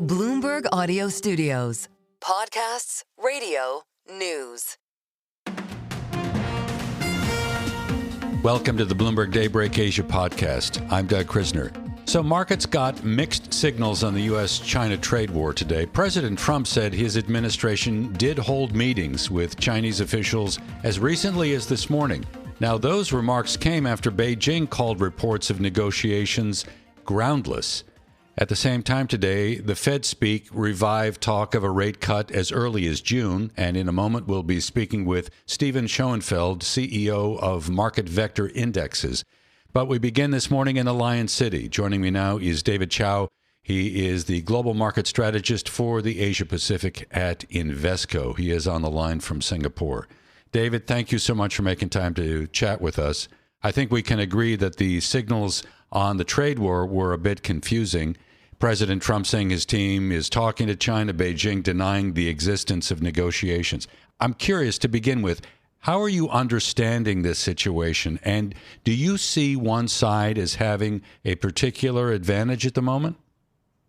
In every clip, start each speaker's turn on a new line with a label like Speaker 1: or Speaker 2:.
Speaker 1: Bloomberg Audio Studios. Podcasts, radio, news.
Speaker 2: Welcome to the Bloomberg Daybreak Asia podcast. I'm Doug Krisner. So markets got mixed signals on the U.S.-China trade war today. President Trump said his administration did hold meetings with Chinese officials as recently as this morning. Now, those remarks came after Beijing called reports of negotiations groundless. At the same time today, the Fed speak revived talk of a rate cut as early as June, and in a moment we'll be speaking with Steven Schoenfeld, CEO of MarketVector Indexes. But we begin this morning in Alliance City. Joining me now is David Chao. He is the global market strategist for the Asia Pacific at Invesco. He is on the line from Singapore. David, thank you so much for making time to chat with us. I think we can agree that the signals on the trade war were a bit confusing. President Trump saying his team is talking to China, Beijing denying the existence of negotiations. I'm curious to begin with, how are you understanding this situation? And do you see one side as having a particular advantage at the moment?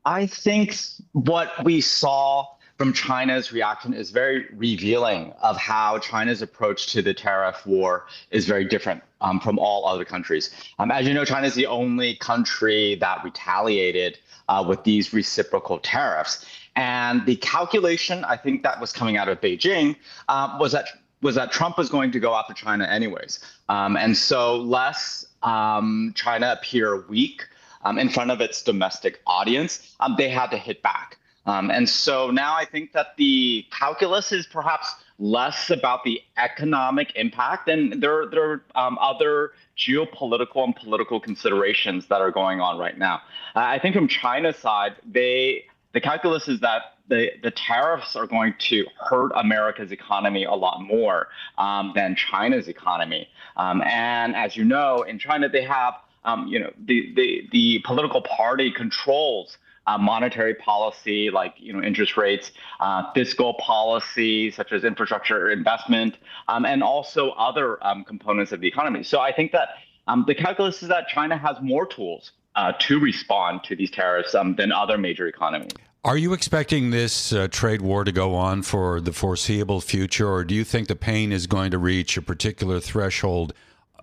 Speaker 3: I think what we saw from China's reaction is very revealing of how China's approach to the tariff war is very different from all other countries. As you know, China is the only country that retaliated with these reciprocal tariffs. And the calculation, I think, that was coming out of Beijing was that Trump was going to go after China anyways. And so lest China appear weak in front of its domestic audience, they had to hit back. And so now I think that the calculus is perhaps less about the economic impact, and there are other geopolitical and political considerations that are going on right now. I think from China's side, the calculus is that the tariffs are going to hurt America's economy a lot more than China's economy. And as you know, in China, they have the political party controls monetary policy, like interest rates, fiscal policy such as infrastructure investment, and also other components of the economy. So I think that the calculus is that China has more tools to respond to these tariffs than other major economies.
Speaker 2: Are you expecting this trade war to go on for the foreseeable future, or do you think the pain is going to reach a particular threshold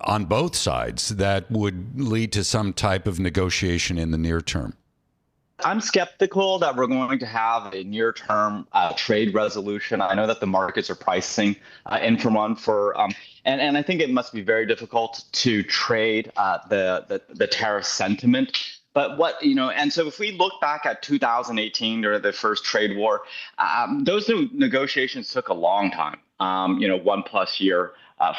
Speaker 2: on both sides that would lead to some type of negotiation in the near term?
Speaker 3: I'm skeptical that we're going to have a near-term trade resolution. I know that the markets are pricing in for one and I think it must be very difficult to trade the tariff sentiment. But and so if we look back at 2018 or the first trade war, those negotiations took a long time, 1+ year.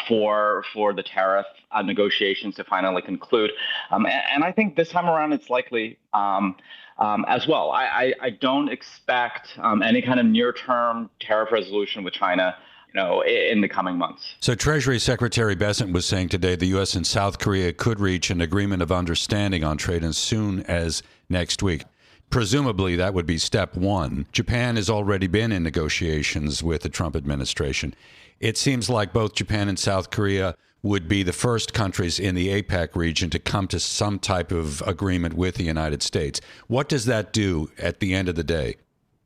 Speaker 3: For the tariff negotiations to finally conclude. And I think this time around it's likely as well. I don't expect any kind of near-term tariff resolution with China in the coming months.
Speaker 2: So Treasury Secretary Bessent was saying today the U.S. and South Korea could reach an agreement of understanding on trade as soon as next week. Presumably, that would be step one. Japan has already been in negotiations with the Trump administration. It seems like both Japan and South Korea would be the first countries in the APAC region to come to some type of agreement with the United States. What does that do at the end of the day?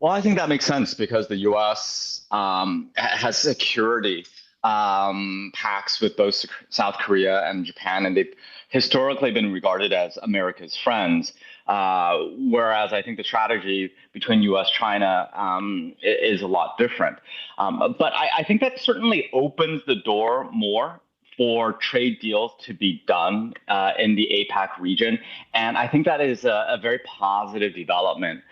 Speaker 3: Well, I think that makes sense because the U.S. Has security pacts with both South Korea and Japan, and they've historically been regarded as America's friends. Whereas I think the strategy between U.S. China is a lot different. But I think that certainly opens the door more for trade deals to be done in the APAC region. And I think that is a very positive development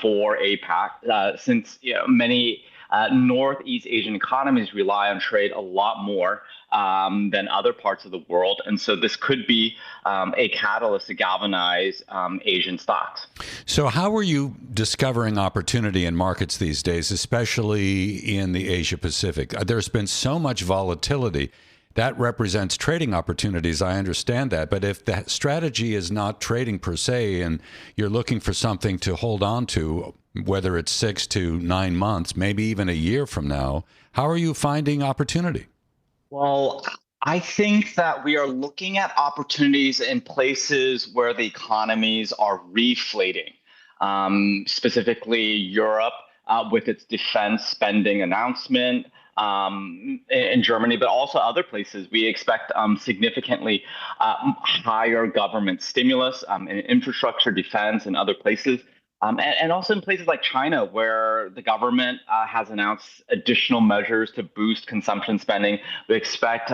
Speaker 3: for APAC since many Northeast Asian economies rely on trade a lot more than other parts of the world. And so this could be a catalyst to galvanize Asian stocks.
Speaker 2: So how are you discovering opportunity in markets these days, especially in the Asia Pacific? There's been so much volatility. That represents trading opportunities. I understand that. But if the strategy is not trading per se and you're looking for something to hold on to, whether it's 6 to 9 months, maybe even a year from now, how are you finding opportunity?
Speaker 3: Well, I think that we are looking at opportunities in places where the economies are reflating. specifically Europe with its defense spending announcement. In Germany, but also other places, we expect significantly higher government stimulus in infrastructure, defense, and other places. And also in places like China, where the government has announced additional measures to boost consumption spending. We expect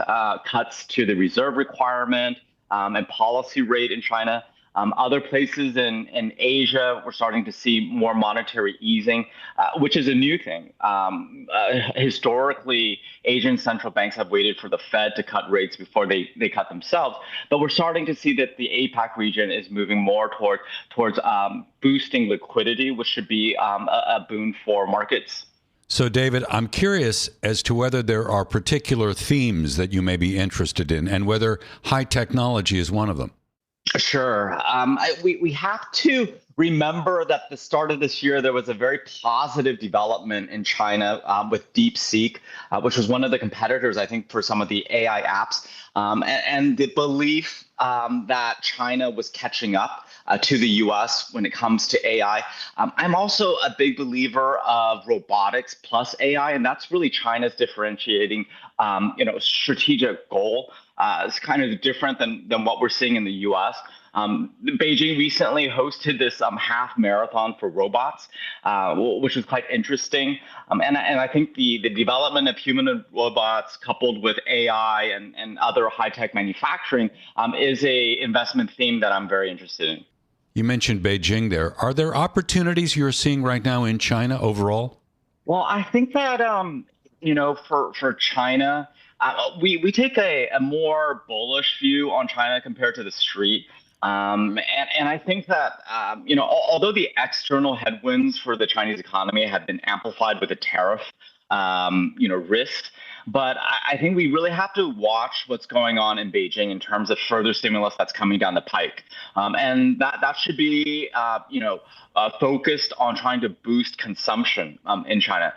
Speaker 3: cuts to the reserve requirement and policy rate in China. Other places in Asia, we're starting to see more monetary easing, which is a new thing. Historically, Asian central banks have waited for the Fed to cut rates before they cut themselves. But we're starting to see that the APAC region is moving more towards boosting liquidity, which should be a boon for markets.
Speaker 2: So, David, I'm curious as to whether there are particular themes that you may be interested in and whether high technology is one of them.
Speaker 3: Sure. We have to remember that at the start of this year, there was a very positive development in China with DeepSeek, which was one of the competitors, I think, for some of the AI apps, and the belief that China was catching up to the U.S. when it comes to AI. I'm also a big believer of robotics plus AI, and that's really China's differentiating, strategic goal. It's kind of different than what we're seeing in the U.S. Beijing recently hosted this half marathon for robots, which was quite interesting. And I think the development of humanoid robots coupled with AI and other high-tech manufacturing is a investment theme that I'm very interested in.
Speaker 2: You mentioned Beijing there. Are there opportunities you're seeing right now in China overall?
Speaker 3: Well, I think that, for China, we take a more bullish view on China compared to the street. And I think that, although the external headwinds for the Chinese economy have been amplified with the tariff, risk, but I think we really have to watch what's going on in Beijing in terms of further stimulus that's coming down the pike. And that should be, focused on trying to boost consumption in China.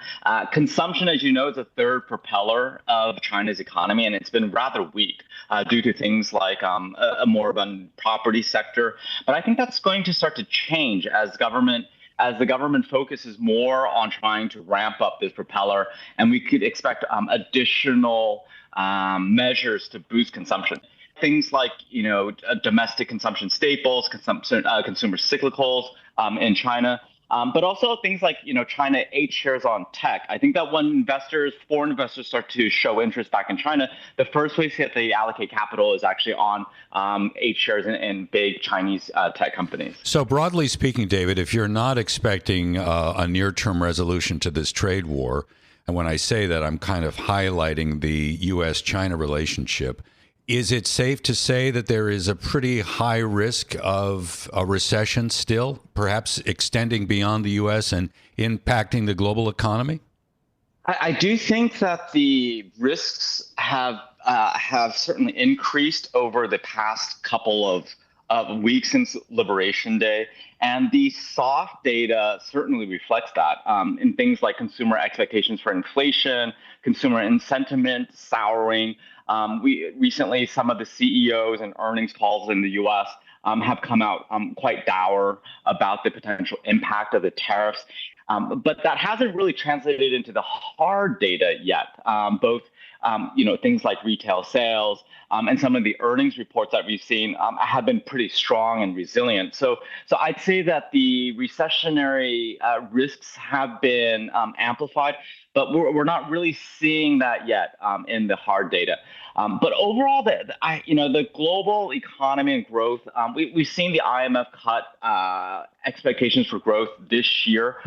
Speaker 3: Consumption, as you know, is the third propeller of China's economy, and it's been rather weak due to things like a more urban property sector. But I think that's going to start to change as the government focuses more on trying to ramp up this propeller, and we could expect additional measures to boost consumption. Things like, domestic consumption staples, consumer cyclicals in China, but also things like, China 8 shares on tech. I think that when foreign investors start to show interest back in China, the first place that they allocate capital is actually on 8 shares in big Chinese tech companies. So
Speaker 2: broadly speaking, David, if you're not expecting a near-term resolution to this trade war, and when I say that, I'm kind of highlighting the U.S.-China relationship, is it safe to say that there is a pretty high risk of a recession still, perhaps extending beyond the U.S. and impacting the global economy?
Speaker 3: I do think that the risks have certainly increased over the past couple of weeks since Liberation Day. And the soft data certainly reflects that in things like consumer expectations for inflation, consumer sentiment souring. Recently, some of the CEOs and earnings calls in the U.S. Have come out quite dour about the potential impact of the tariffs. But that hasn't really translated into the hard data yet. Both things like retail sales and some of the earnings reports that we've seen have been pretty strong and resilient. So I'd say that the recessionary risks have been amplified, but we're not really seeing that yet in the hard data. But overall, the global economy and growth, we've seen the IMF cut expectations for growth this year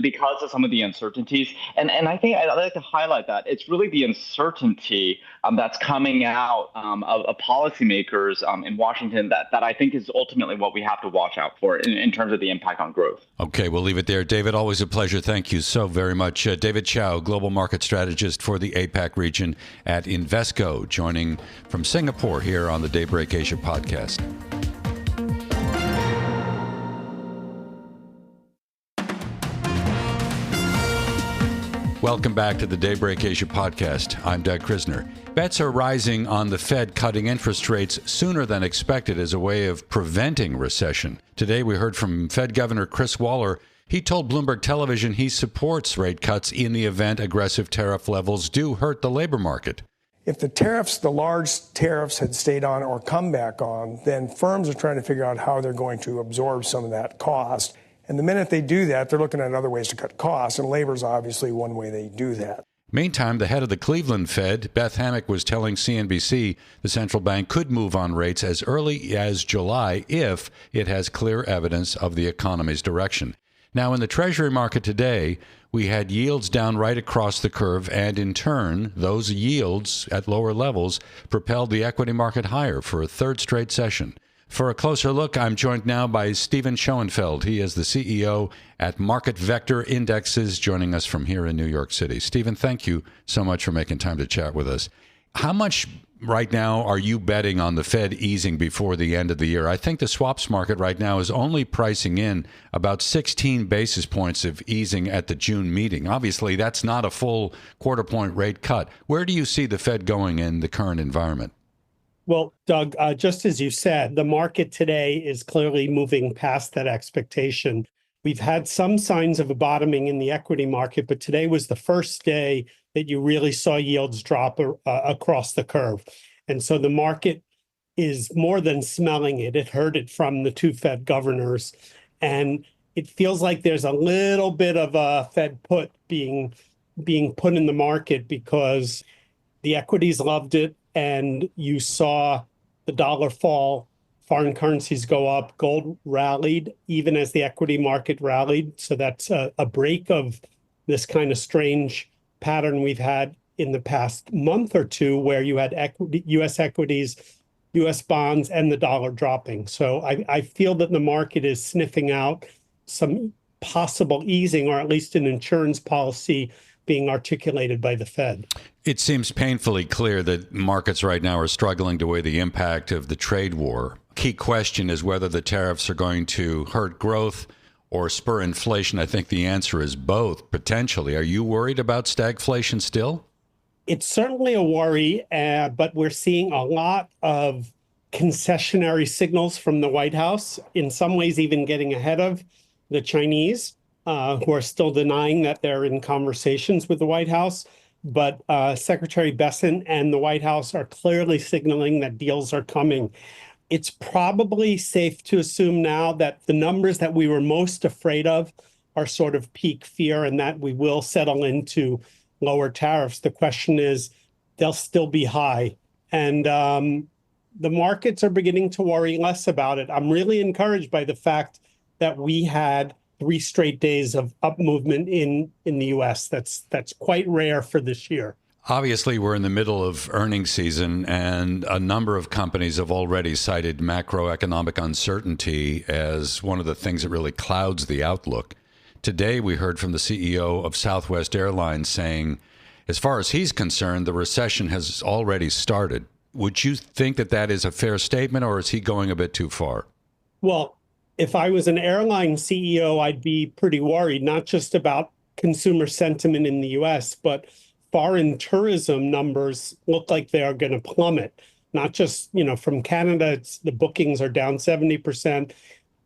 Speaker 3: because of some of the uncertainties. And I think I'd like to highlight that it's really the uncertainty that's coming out of policymakers in Washington that I think is ultimately what we have to watch out for in terms of the impact on growth.
Speaker 2: Okay, we'll leave it there. David, always a pleasure. Thank you so very much. David Chao, Global Market Strategist for the APAC region at Invesco, joining from Singapore here on the Daybreak Asia podcast. Welcome back to the Daybreak Asia podcast. I'm Doug Krisner. Bets are rising on the Fed cutting interest rates sooner than expected as a way of preventing recession. Today we heard from Fed Governor Chris Waller. He told Bloomberg Television he supports rate cuts in the event aggressive tariff levels do hurt the labor market.
Speaker 4: If the tariffs, the large tariffs had stayed on or come back on, then firms are trying to figure out how they're going to absorb some of that cost. And the minute they do that, they're looking at other ways to cut costs, and labor is obviously one way they do that.
Speaker 2: Meantime, the head of the Cleveland Fed, Beth Hammack, was telling CNBC the central bank could move on rates as early as July if it has clear evidence of the economy's direction. Now, in the Treasury market today, we had yields down right across the curve, and in turn, those yields at lower levels propelled the equity market higher for a third straight session. For a closer look, I'm joined now by Steven Schoenfeld. He is the CEO at MarketVector Indexes, joining us from here in New York City. Steven, thank you so much for making time to chat with us. How much right now are you betting on the Fed easing before the end of the year? I think the swaps market right now is only pricing in about 16 basis points of easing at the June meeting. Obviously, that's not a full quarter point rate cut. Where do you see the Fed going in the current environment?
Speaker 5: Well, Doug, just as you said, the market today is clearly moving past that expectation. We've had some signs of a bottoming in the equity market, but today was the first day that you really saw yields drop across the curve. And so the market is more than smelling it. It heard it from the two Fed governors. And it feels like there's a little bit of a Fed put being put in the market because the equities loved it. And you saw the dollar fall, foreign currencies go up, gold rallied, even as the equity market rallied. So that's a break of this kind of strange pattern we've had in the past month or two, where you had U.S. equities, U.S. bonds, and the dollar dropping. So I feel that the market is sniffing out some possible easing, or at least an insurance policy being articulated by the Fed.
Speaker 2: It seems painfully clear that markets right now are struggling to weigh the impact of the trade war. Key question is whether the tariffs are going to hurt growth or spur inflation. I think the answer is both, potentially. Are you worried about stagflation still?
Speaker 5: It's certainly a worry, but we're seeing a lot of concessionary signals from the White House, in some ways even getting ahead of the Chinese, who are still denying that they're in conversations with the White House. But Secretary Bessent and the White House are clearly signaling that deals are coming. It's probably safe to assume now that the numbers that we were most afraid of are sort of peak fear, and that we will settle into lower tariffs. The question is, they'll still be high. And the markets are beginning to worry less about it. I'm really encouraged by the fact that we had 3 straight days of up movement in the U.S. That's quite rare for this year.
Speaker 2: Obviously, we're in the middle of earnings season, and a number of companies have already cited macroeconomic uncertainty as one of the things that really clouds the outlook. Today, we heard from the CEO of Southwest Airlines saying, as far as he's concerned, the recession has already started. Would you think that that is a fair statement, or is he going a bit too far?
Speaker 5: Well, if I was an airline CEO, I'd be pretty worried, not just about consumer sentiment in the U.S., but foreign tourism numbers look like they are going to plummet. Not just, from Canada, the bookings are down 70%.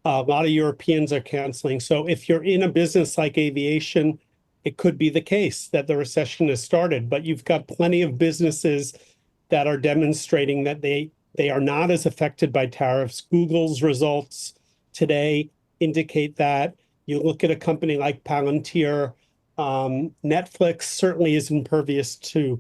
Speaker 5: A lot of Europeans are canceling. So if you're in a business like aviation, it could be the case that the recession has started. But you've got plenty of businesses that are demonstrating that they are not as affected by tariffs. Google's results today indicate that. You look at a company like Palantir, Netflix certainly is impervious to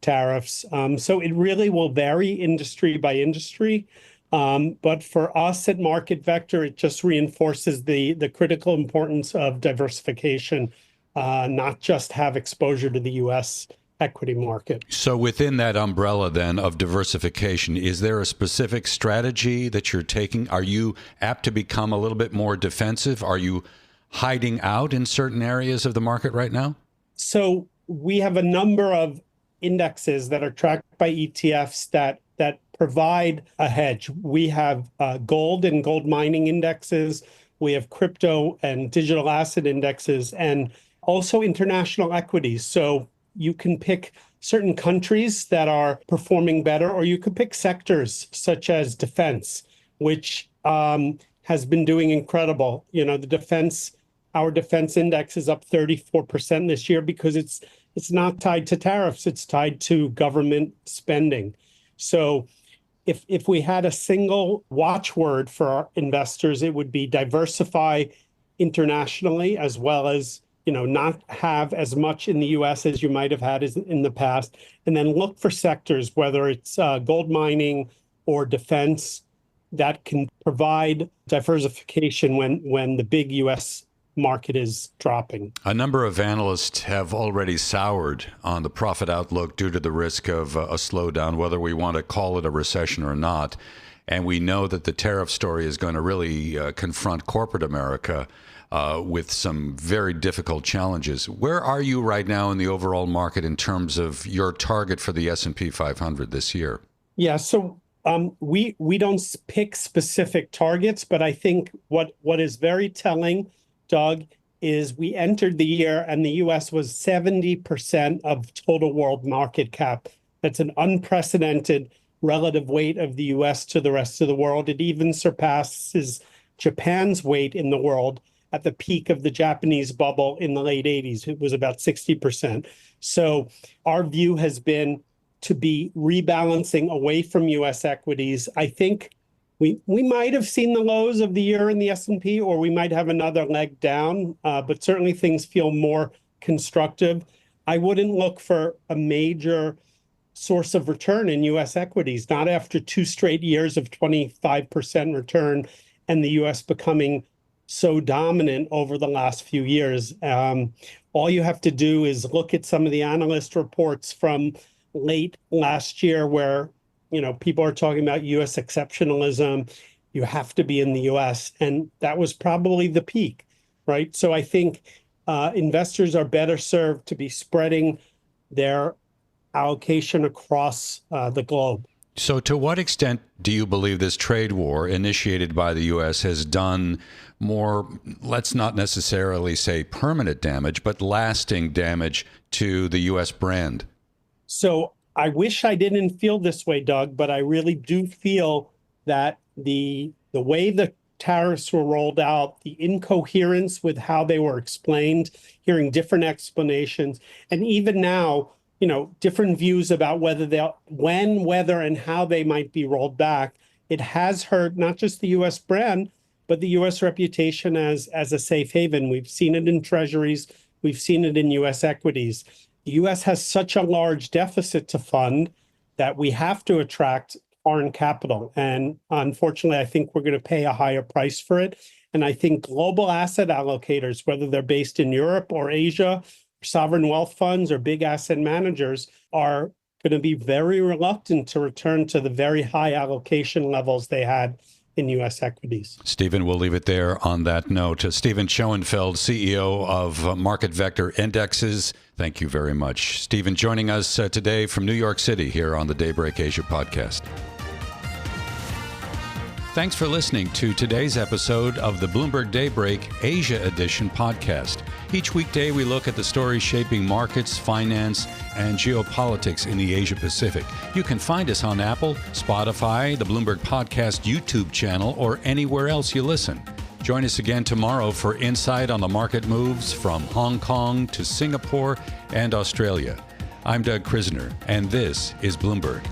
Speaker 5: tariffs. So it really will vary industry by industry. But for us at MarketVector, it just reinforces the critical importance of diversification, not just have exposure to the U.S. equity market.
Speaker 2: So within that umbrella then of diversification, is there a specific strategy that you're taking? Are you apt to become a little bit more defensive? Are you hiding out in certain areas of the market right now?
Speaker 5: So we have a number of indexes that are tracked by ETFs that provide a hedge. We have gold and gold mining indexes. We have crypto and digital asset indexes. And also international equities. So you can pick certain countries that are performing better, or you could pick sectors such as defense, which has been doing incredible. Our defense index is up 34% this year because it's not tied to tariffs, it's tied to government spending. So if we had a single watchword for our investors, it would be diversify internationally, as well as not have as much in the U.S. as you might have had in the past, and then look for sectors, whether it's gold mining or defense, that can provide diversification when the big U.S. market is dropping.
Speaker 2: A number of analysts have already soured on the profit outlook due to the risk of a slowdown, whether we want to call it a recession or not. And we know that the tariff story is going to really confront corporate America with some very difficult challenges. Where are you right now in the overall market in terms of your target for the S&P 500 this year?
Speaker 5: Yeah, so we don't pick specific targets, but I think what is very telling, Doug, is we entered the year and the U.S. was 70% of total world market cap. That's an unprecedented relative weight of the U.S. to the rest of the world. It even surpasses Japan's weight in the world. At the peak of the Japanese bubble in the late 80s, it was about 60%. So our view has been to be rebalancing away from U.S. equities. I think we might have seen the lows of the year in the S&P, or we might have another leg down, but certainly things feel more constructive. I wouldn't look for a major source of return in U.S. equities, not after 2 straight years of 25% return and the U.S. becoming so dominant over the last few years. All you have to do is look at some of the analyst reports from late last year where, people are talking about U.S. exceptionalism. You have to be in the U.S. And that was probably the peak, right? So I think investors are better served to be spreading their allocation across the globe.
Speaker 2: So to what extent do you believe this trade war initiated by the U.S. has done more, let's not necessarily say permanent damage, but lasting damage to the U.S. brand?
Speaker 5: So I wish I didn't feel this way, Doug, but I really do feel that the way the tariffs were rolled out, the incoherence with how they were explained, hearing different explanations, and even now, different views about whether and how they might be rolled back. It has hurt not just the U.S. brand, but the U.S. reputation as a safe haven. We've seen it in treasuries. We've seen it in U.S. equities. The U.S. has such a large deficit to fund that we have to attract foreign capital. And unfortunately, I think we're going to pay a higher price for it. And I think global asset allocators, whether they're based in Europe or Asia, sovereign wealth funds or big asset managers, are going to be very reluctant to return to the very high allocation levels they had in U.S. equities.
Speaker 2: Steven, we'll leave it there on that note. Steven Schoenfeld, CEO of MarketVector Indexes, thank you very much. Steven joining us today from New York City here on the Daybreak Asia podcast. Thanks for listening to today's episode of the Bloomberg Daybreak Asia Edition podcast. Each weekday, we look at the stories shaping markets, finance, and geopolitics in the Asia Pacific. You can find us on Apple, Spotify, the Bloomberg Podcast YouTube channel, or anywhere else you listen. Join us again tomorrow for insight on the market moves from Hong Kong to Singapore and Australia. I'm Doug Krisner, and this is Bloomberg.